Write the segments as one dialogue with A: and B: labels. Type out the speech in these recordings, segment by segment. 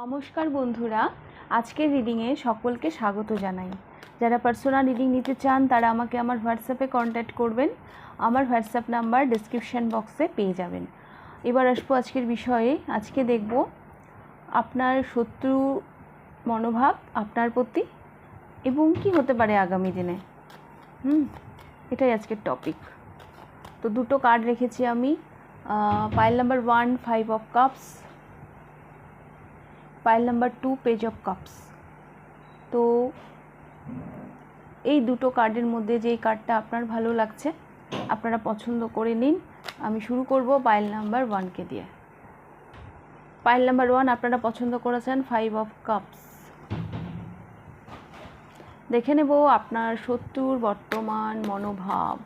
A: নমস্কার বন্ধুরা, আজকের রিডিংয়ে সকলকে স্বাগত জানাই। যারা পার্সোনাল রিডিং নিতে চান তারা আমাকে আমার হোয়াটসঅ্যাপে কন্ট্যাক্ট করবেন। আমার হোয়াটসঅ্যাপ নাম্বার ডেসক্রিপশন বক্সে পেয়ে যাবেন। এবার আসবো আজকের বিষয়ে। আজকে দেখব আপনার শত্রু মনোভাব আপনার প্রতি এবং কি হতে পারে আগামী দিনে। এটাই আজকের টপিক। তো দুটো কার্ড রেখেছি আমি। Pile number 1 5 of cups, pile number 2 page of cups. তো এই দুটো কার্ডের মধ্যে যেই কার্ডটা আপনার ভালো লাগছে আপনারা পছন্দ করে নিন। আমি শুরু করব পাইল নাম্বার 1কে দিয়ে। পাইল নাম্বার 1 আপনারা পছন্দ করেছেন 5 অফ কাপস। দেখে নেব আপনার শত্রুর বর্তমান মনোভাব,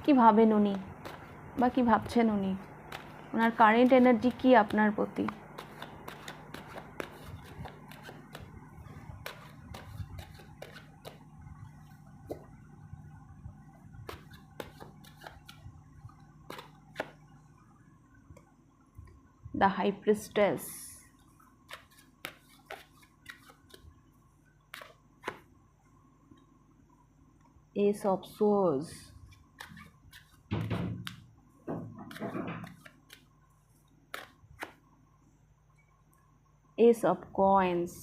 A: কি ভাবেন উনি বা কি ভাবছেন উনি, ওনার কারেন্ট এনার্জি কি আপনার প্রতি। The High Priestess, Ace of Swords, Ace of Coins,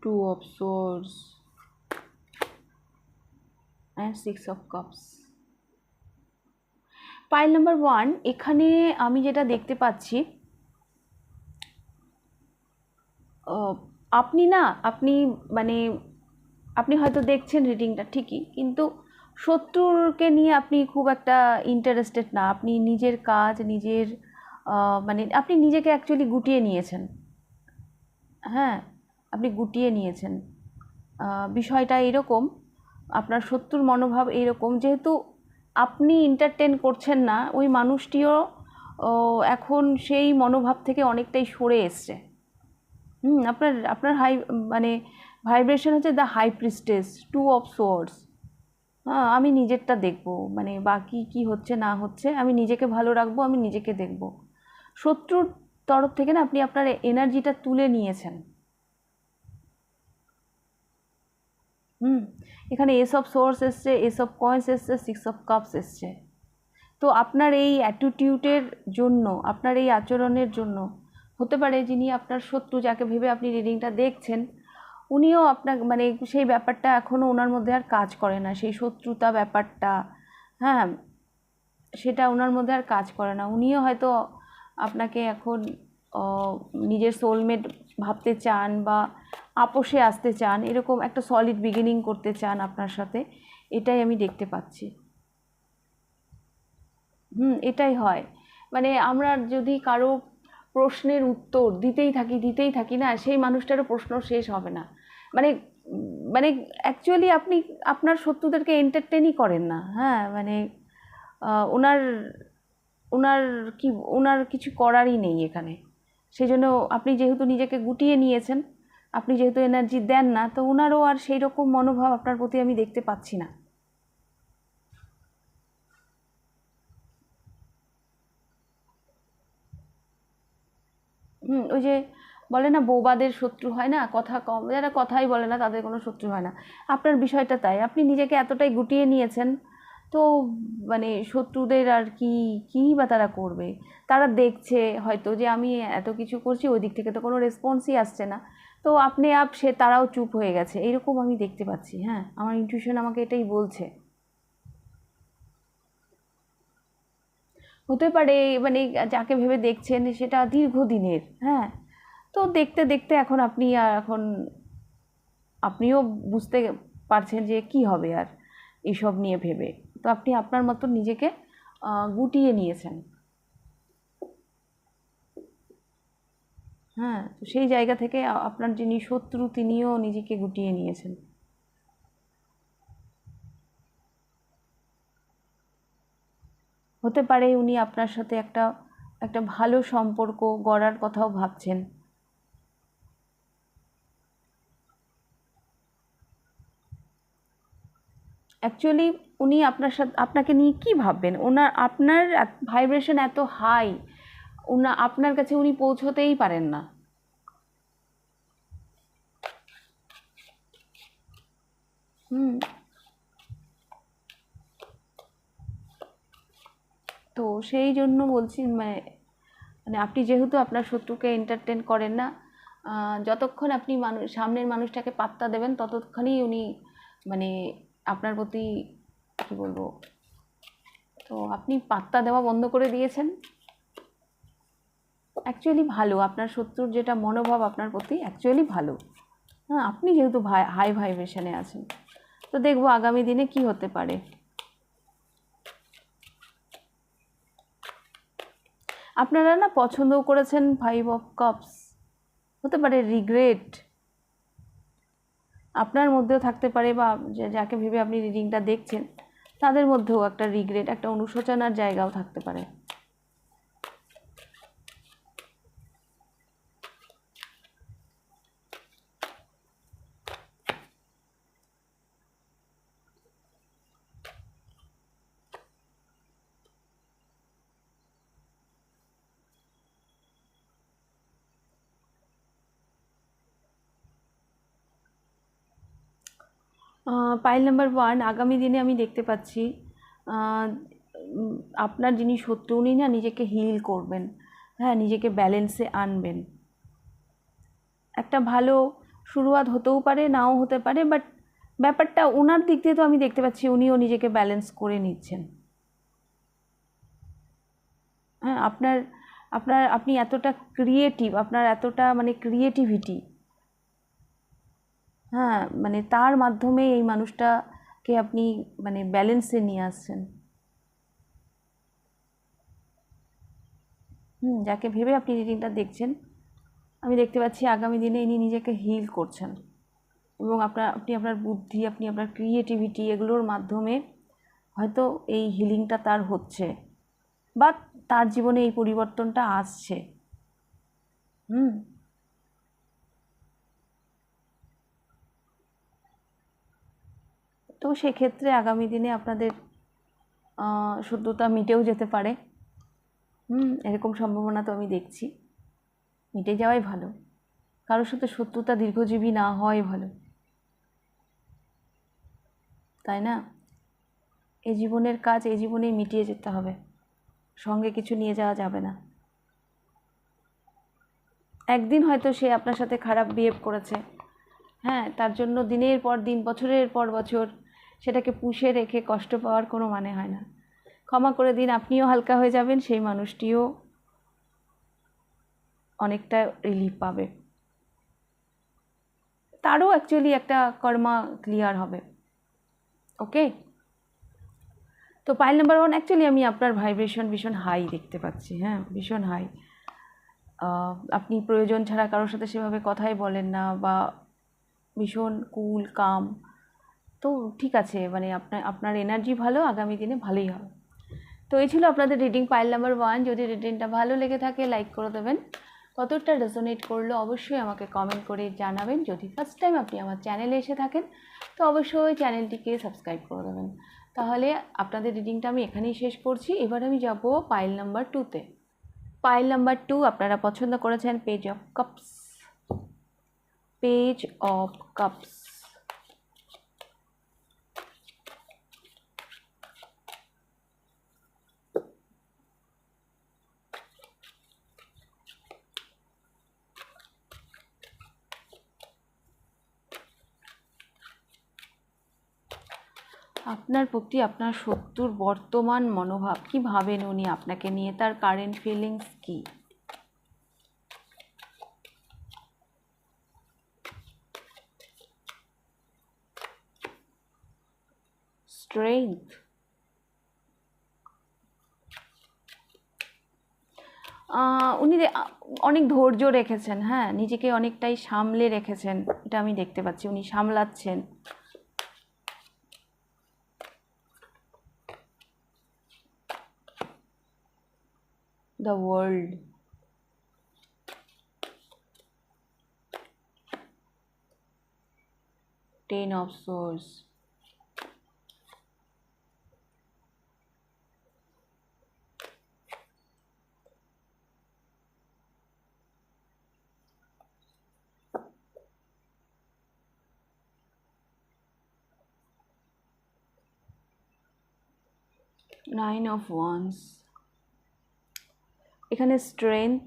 A: 2 of Swords and 6 of Cups. Pile number 1, এখানে আমি যেটা দেখতে পাচ্ছি, আপনি হয়তো দেখছেন রিডিংটা ঠিকই, কিন্তু শত্রুকে নিয়ে আপনি খুব একটা ইন্টারেস্টেড না। আপনি নিজের কাজ নিজের আপনি নিজেকে অ্যাকচুয়ালি গুটিয়ে নিয়েছেন। হ্যাঁ, আপনি গুটিয়ে নিয়েছেন। বিষয়টা এরকম, আপনার শত্রুর মনোভাব এরকম, যেহেতু আপনি এন্টারটেন করছেন না, ওই মানুষটিও এখন সেই মনোভাব থেকে অনেকটাই সরে এসছে। আপনার ভাইব্রেশন হচ্ছে the high priestess, 2 of swords. হ্যাঁ, আমি নিজেরটা দেখব, বাকি কি হচ্ছে না হচ্ছে আমি নিজেকে ভালো রাখবো, আমি নিজেকে দেখব। শত্রুর তরফ থেকে না আপনি আপনার এনার্জিটা তুলে নিয়েছেন। এখানে এস অফ সোর্স এসছে, এস অফ কয়েন্স এসছে, 6 অফ কাপস এসছে। তো আপনার এই অ্যাটিটিউডের জন্য, আপনার এই আচরণের জন্য হতে পারে যিনি আপনার শত্রু, যাকে ভেবে আপনি রিডিংটা দেখছেন, উনিও আপনার সেই ব্যাপারটা এখনও ওনার মধ্যে আর কাজ করে না, সেই শত্রুতা ব্যাপারটা, হ্যাঁ, সেটা ওনার মধ্যে আর কাজ করে না। উনিও হয়তো আপনাকে এখন নিজের সোলমেট ভাবতে চান বা আপোষে আসতে চান, এরকম একটা সলিড বিগিনিং করতে চান আপনার সাথে। এটাই আমি দেখতে পাচ্ছি। এটাই হয়। আমরা যদি কারো প্রশ্নের উত্তর দিতেই থাকি না, সেই মানুষটারও প্রশ্ন শেষ হবে না। অ্যাকচুয়ালি আপনি আপনার শত্রুদেরকে এন্টারটেনই করেন না। হ্যাঁ, ওনার ওনার কি ওনার কিছু করারই নেই এখানে। সেই জন্য আপনি যেহেতু নিজেকে গুটিয়ে নিয়েছেন, আপনি যেহেতু এনার্জি দেন না, তো ওনারও আর সেই রকম মনোভাব আপনার প্রতি আমি দেখতে পাচ্ছি না। ওই যে বলে না, বোবাদের শত্রু হয় না, কথা কম, যারা কথাই বলে না তাদের কোনো শত্রু হয় না। আপনার বিষয়টা তাই, আপনি নিজেকে এতটাই গুটিয়ে নিয়েছেন, তো শত্রুদের আর কি বা তারা করবে। তারা দেখছে হয়তো যে আমি এত কিছু করছি, ওই দিক থেকে তো কোনো রেসপন্সই আসছে না, তো আপনি তারাও চুপ হয়ে গেছে, এইরকম আমি দেখতে পাচ্ছি। হ্যাঁ, আমার ইনটিউশন আমাকে এটাই বলছে। হতে পারে যাকে ভেবে দেখছেন সেটা দীর্ঘদিনের। হ্যাঁ, তো দেখতে দেখতে এখন আপনিও বুঝতে পারছেন যে কি হবে আর এইসব নিয়ে ভেবে, তো আপনি আপনার মতো নিজেকে গুটিয়ে নিয়েছেন। হ্যাঁ, তো সেই জায়গা থেকে আপনার যিনি শত্রু তিনিও নিজেকে গুটিয়ে নিয়েছেন। হতে পারে উনি আপনার সাথে একটা ভালো সম্পর্ক গড়ার কথাও ভাবছেন। অ্যাকচুয়ালি উনি আপনার সাথে আপনাকে নিয়ে কী ভাববেন, আপনার ভাইব্রেশন এত হাই, আপনার কাছে উনি পৌঁছতেই পারেন না। তো সেই জন্য বলছি, মানে মানে আপনি যেহেতু আপনার শত্রুকে এন্টারটেন করেন না, যতক্ষণ আপনি সামনের মানুষটাকে পাত্তা দেবেন ততক্ষণই উনি মানে আপনার প্রতি কী বলবো, তো আপনি পাত্তা দেওয়া বন্ধ করে দিয়েছেন। অ্যাকচুয়ালি ভালো, আপনার শত্রুর যেটা মনোভাব আপনার প্রতি অ্যাকচুয়ালি ভালো। হ্যাঁ, আপনি যেহেতু হাই ভাইব্রেশনে আছেন, তো দেখবো আগামী দিনে কি হতে পারে। আপনারা না পছন্দও করেছেন 5 of Cups, হতে পারে রিগ্রেট আপনার মধ্যেও থাকতে পারে, বা যাকে ভেবে আপনি রিডিংটা দেখছেন তাদের মধ্যেও একটা রিগ্রেট, একটা অনুশোচনার জায়গাও থাকতে পারে। পাইল নাম্বার 1, আগামী দিনে আমি দেখতে পাচ্ছি আপনার যিনি শত্রু উনি না নিজেকে হিল করবেন, হ্যাঁ, নিজেকে ব্যালেন্সে আনবেন। একটা ভালো শুরুয়াত হতেও পারে, নাও হতে পারে, বাট ব্যাপারটা ওনার দিক দিয়ে তো আমি দেখতে পাচ্ছি উনিও নিজেকে ব্যালেন্স করে নিচ্ছেন। হ্যাঁ, আপনি এতটা ক্রিয়েটিভ, আপনার এতটা মানে ক্রিয়েটিভিটি, হ্যাঁ, মানে তার মাধ্যমে এই মানুষটাকে আপনি মানে ব্যালেন্সে নিয়ে আসছেন। যাকে ভেবে আপনি রিডিংটা দেখছেন, আমি দেখতে পাচ্ছি আগামী দিনে ইনি নিজেকে হিল করছেন, এবং আপনি আপনার বুদ্ধি, আপনি আপনার ক্রিয়েটিভিটি এগুলোর মাধ্যমে হয়তো এই হিলিংটা তার হচ্ছে, বা তার জীবনে এই পরিবর্তনটা আসছে। তো সেক্ষেত্রে আগামী দিনে আপনাদের শত্রুতা মিটেও যেতে পারে। এরকম সম্ভাবনা তো আমি দেখছি, মিটে যাওয়াই ভালো। কারোর সাথে শত্রুতা দীর্ঘজীবী না হওয়াই ভালো, তাই না? এই জীবনের কাজ এই জীবনেই মিটিয়ে যেতে হবে, সঙ্গে কিছু নিয়ে যাওয়া যাবে না। একদিন হয়তো সে আপনার সাথে খারাপ বিহেভ করেছে, হ্যাঁ, তার জন্য দিনের পর দিন, বছরের পর বছর সেটাকে পুষে রেখে কষ্ট পাওয়ার কোনো মানে হয় না। ক্ষমা করে দিন, আপনিও হালকা হয়ে যাবেন, সেই মানুষটিও অনেকটা রিলিফ পাবে, তারও অ্যাকচুয়ালি একটা কর্মা ক্লিয়ার হবে। ওকে, তো পাইল নাম্বার 1, অ্যাকচুয়ালি আমি আপনার ভাইব্রেশন ভীষণ হাই দেখতে পাচ্ছি, হ্যাঁ, ভীষণ হাই। আপনি প্রয়োজন ছাড়া কারোর সাথে সেভাবে কথাই বলেন না, বা ভীষণ কুল কাম। তো ঠিক আছে, মানে আপনার এনার্জি ভালো, আগামী দিনে ভালোই হবে। তো এই ছিল আপনাদের রিডিং পাইল নাম্বার 1। যদি রিডিংটা ভালো লেগে থাকে লাইক করে দেবেন, কতটা রেজোনেট করলো অবশ্যই আমাকে কমেন্ট করে জানাবেন। যদি ফার্স্ট টাইম আপনি আমার চ্যানেলে এসে থাকেন তো অবশ্যই চ্যানেলটিকে সাবস্ক্রাইব করে দেবেন। তাহলে আপনাদের রিডিংটা আমি এখানেই শেষ করছি। এবার আমি যাব পাইল নাম্বার 2-তে। পাইল নাম্বার 2 আপনারা পছন্দ করেছেন page of cups. Page of cups, আপনার প্রতি আপনার শত্রুর বর্তমান মনোভাব, কি ভাবেন উনি আপনাকে নিয়ে, তার কারেন্ট ফিলিংস কি? স্ট্রেংথ, উনি অনেক ধৈর্য রেখেছেন, হ্যাঁ, নিজেকে অনেকটাই সামলে রেখেছেন, এটা আমি দেখতে পাচ্ছি, উনি সামলাচ্ছেন। The world, ten of source, 9 of ones, এখানে স্ট্রেংথ,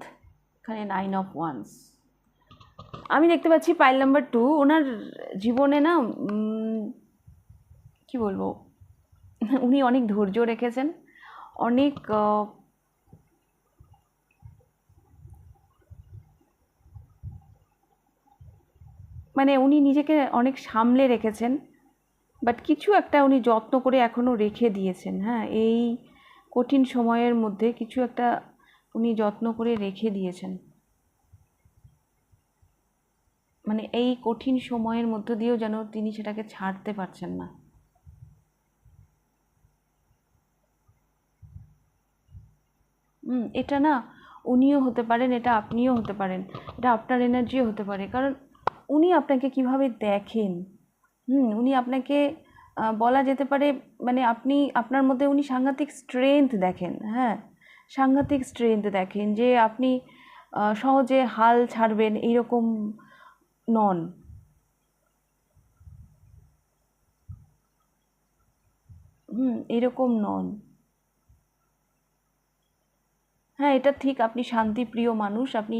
A: এখানে 9 অফ ওয়ান্স। আমি দেখতে পাচ্ছি পাইল নাম্বার 2 ওনার জীবনে না কি বলবো, উনি অনেক ধৈর্য রেখেছেন, অনেক মানে উনি নিজেকে অনেক সামলে রেখেছেন, বাট কিছু একটা উনি যত্ন করে এখনও রেখে দিয়েছেন। হ্যাঁ, এই কঠিন সময়ের মধ্যে কিছু একটা উনি যত্ন করে রেখে দিয়েছেন, মানে এই কঠিন সময়ের মধ্য দিয়েও যেন তিনি সেটাকে ছাড়তে পারছেন না। এটা না উনিও হতে পারেন, এটা আপনিও হতে পারেন, এটা আপনার এনার্জিও হতে পারে, কারণ উনি আপনাকে কিভাবে দেখেন, উনি আপনাকে বলা যেতে পারে মানে আপনি আপনার মধ্যে উনি সাংঘাতিক স্ট্রেংথ দেখেন। হ্যাঁ, সাংঘাতিক স্ট্রেংথ দেখেন যে আপনি সহজে হাল ছাড়বেন এইরকম নন। এরকম নন। হ্যাঁ, এটা ঠিক, আপনি শান্তিপ্রিয় মানুষ, আপনি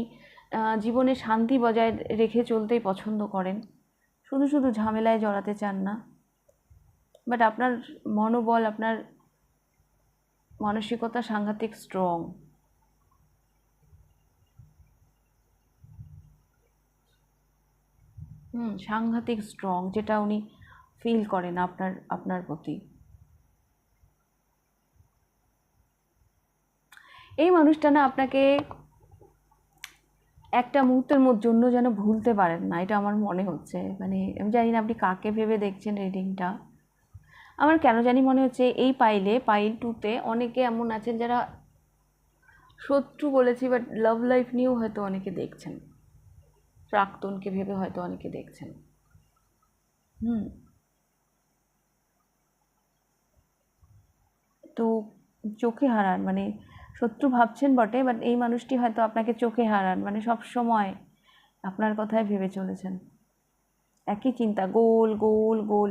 A: জীবনে শান্তি বজায় রেখে চলতেই পছন্দ করেন, শুধু শুধু ঝামেলায় জড়াতে চান না। বাট আপনার মনোবল, আপনার মানসিকতা সাংঘাতিক স্ট্রং। সাংঘাতিক স্ট্রং, যেটা উনি ফিল করেন আপনার আপনার প্রতি। এই মানুষটা না আপনাকে একটা মুহূর্তের জন্য যেন ভুলতে পারেন না, এটা আমার মনে হচ্ছে। মানে আমি জানি না আপনি কাকে ভেবে দেখছেন রিডিংটা, আমার কেন জানি মনে হচ্ছে এই পাইল 2তে অনেকে এমন আছেন যারা শত্রু বলেছি, বাট লাভ লাইফ নিয়েও হয়তো অনেকে দেখছেন, প্রাক্তনকে ভেবে হয়তো অনেকে দেখছেন। তো চোখে হারান, মানে শত্রু ভাবছেন বটে, বাট এই মানুষটি হয়তো আপনাকে চোখে হারান, মানে সব সময় আপনার কথাই ভেবে চলেছেন, একই চিন্তা গোল গোল গোল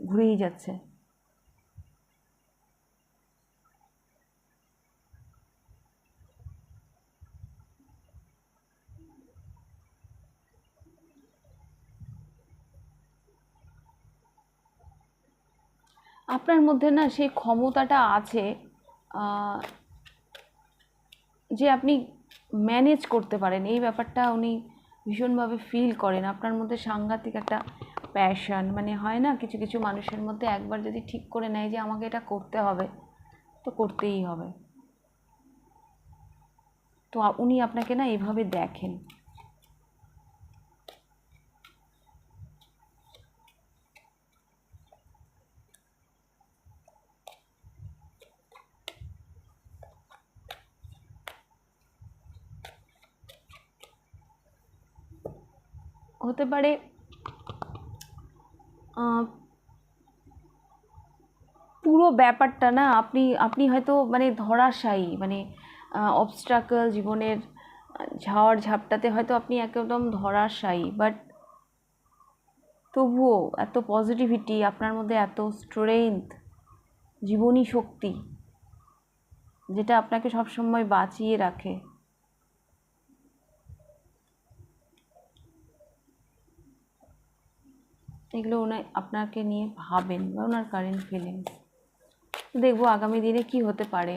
A: ঘুরেই যাচ্ছে। আপনার মধ্যে না সেই ক্ষমতাটা আছে যে আপনি ম্যানেজ করতে পারেন, এই ব্যাপারটা উনি ভীষণভাবে ফিল করেন। আপনার মধ্যে সাংঘাতিক একটা প্যাশন, মানে হয় না কিছু কিছু মানুষের মধ্যে, একবার যদি ঠিক করে নেয় যে আমাকে এটা করতে হবে, তো করতেই হবে। তো উনি আপনাকে না এভাবে দেখেন। হতে পারে পুরো ব্যাপারটা না আপনি আপনি হয়তো মানে ধরাশায়ী, মানে অবস্ট্রাকল জীবনের ঝড় ঝাপটাতে হয়তো আপনি একদম ধরাশায়ী, বাট তবুও এত পজিটিভিটি আপনার মধ্যে, এত স্ট্রেংথ, জীবনী শক্তি, যেটা আপনাকে সবসময় বাঁচিয়ে রাখে। এগুলো উনি আপনাকে নিয়ে ভাবেন, বা ওনার কারেন্ট ফিলিংস। দেখবো আগামী দিনে কি হতে পারে।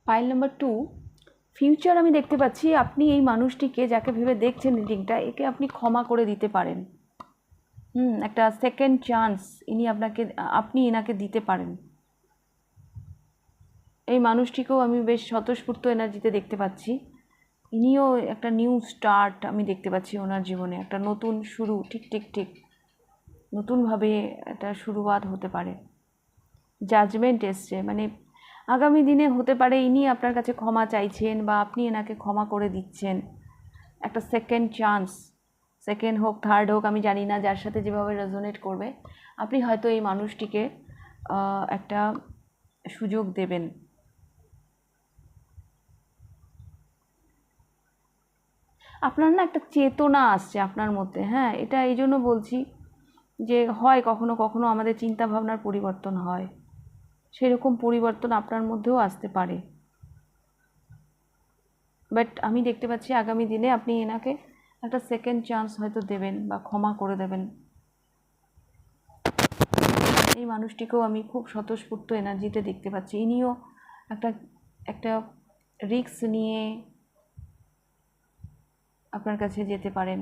A: ফাইল নাম্বার 2, ফিউচার আমি দেখতে পাচ্ছি আপনি এই মানুষটিকে, যাকে ভেবে দেখছেন রিডিংটা, একে আপনি ক্ষমা করে দিতে পারেন। একটা সেকেন্ড চান্স আপনি এনাকে দিতে পারেন। এই মানুষটিকেও আমি বেশ স্বতঃস্ফূর্ত এনার্জিতে দেখতে পাচ্ছি, ইনিও একটা নিউ স্টার্ট আমি দেখতে পাচ্ছি ওনার জীবনে, একটা নতুন শুরু, ঠিক ঠিক ঠিক নতুনভাবে একটা শুরুয়াত হতে পারে। জাজমেন্ট এসছে, মানে আগামী দিনে হতে পারে ইনি আপনার কাছে ক্ষমা চাইছেন, বা আপনি এনাকে ক্ষমা করে দিচ্ছেন। একটা সেকেন্ড চান্স, সেকেন্ড হোক থার্ড হোক আমি জানি না, যার সাথে যেভাবে রেজোনেট করবে, আপনি হয়তো এই মানুষটিকে একটা সুযোগ দেবেন। আপনার না একটা চেতনা আসছে আপনার মধ্যে, হ্যাঁ, এটা এই জন্য বলছি যে হয় কখনো কখনো আমাদের চিন্তা ভাবনার পরিবর্তন হয়, সেরকম পরিবর্তন আপনার মধ্যেও আসতে পারে। বাট আমি দেখতে পাচ্ছি আগামী দিনে আপনি এনাকে একটা সেকেন্ড চান্স হয়তো দেবেন বা ক্ষমা করে দেবেন। এই মানুষটিকেও আমি খুব স্বতঃস্ফূর্ত এনার্জিতে দেখতে পাচ্ছি। ইনিও একটা একটা রিস্ক নিয়ে আপনার কাছে যেতে পারেন।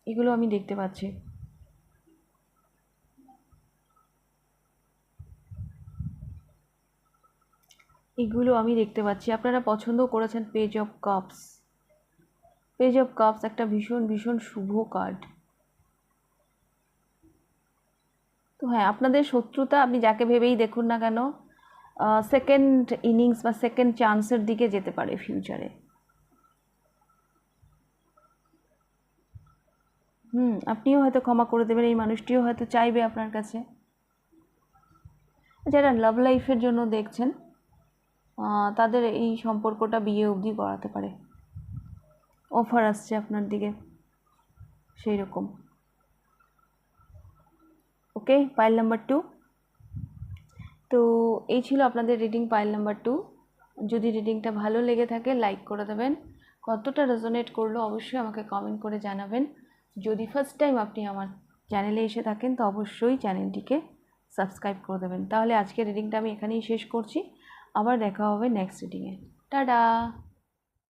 A: এগুলো আমি দেখতে পাচ্ছি। এগুলো আমি দেখতে পাচ্ছি। আপনারা পছন্দ করেছেন page of cups. Page of cups একটা ভীষণ ভীষণ শুভ কার্ড। তো হ্যাঁ, আপনাদের শত্রুতা আপনি যাকে ভেবেই দেখুন না কেন সেকেন্ড ইনিংস বা সেকেন্ড চান্সের দিকে যেতে পারে ফিউচারে। আপনিও হয়তো ক্ষমা করে দেবেন, এই মানুষটিও হয়তো চাইবে আপনার কাছে। যারা লাভ লাইফের জন্য দেখছেন তাদের এই সম্পর্কটা বিয়ে অবধি করাতে পারে। অফার আসছে আপনার দিকে সেই রকম। ওকে, পাইল নাম্বার 2। তো এই ছিল আপনাদের রিডিং পাইল নাম্বার 2। যদি রিডিংটা ভালো লেগে থাকে লাইক করে দেবেন, কতটা রেজোনেট করলো অবশ্যই আমাকে কমেন্ট করে জানাবেন। যদি ফার্স্ট টাইম আপনি আমার চ্যানেলে এসে থাকেন তো অবশ্যই চ্যানেলটিকে সাবস্ক্রাইব করে দেবেন। তাহলে আজকের রিডিংটা আমি এখানেই শেষ করছি, আবার দেখা হবে নেক্সট রিডিংয়ে। টাটা।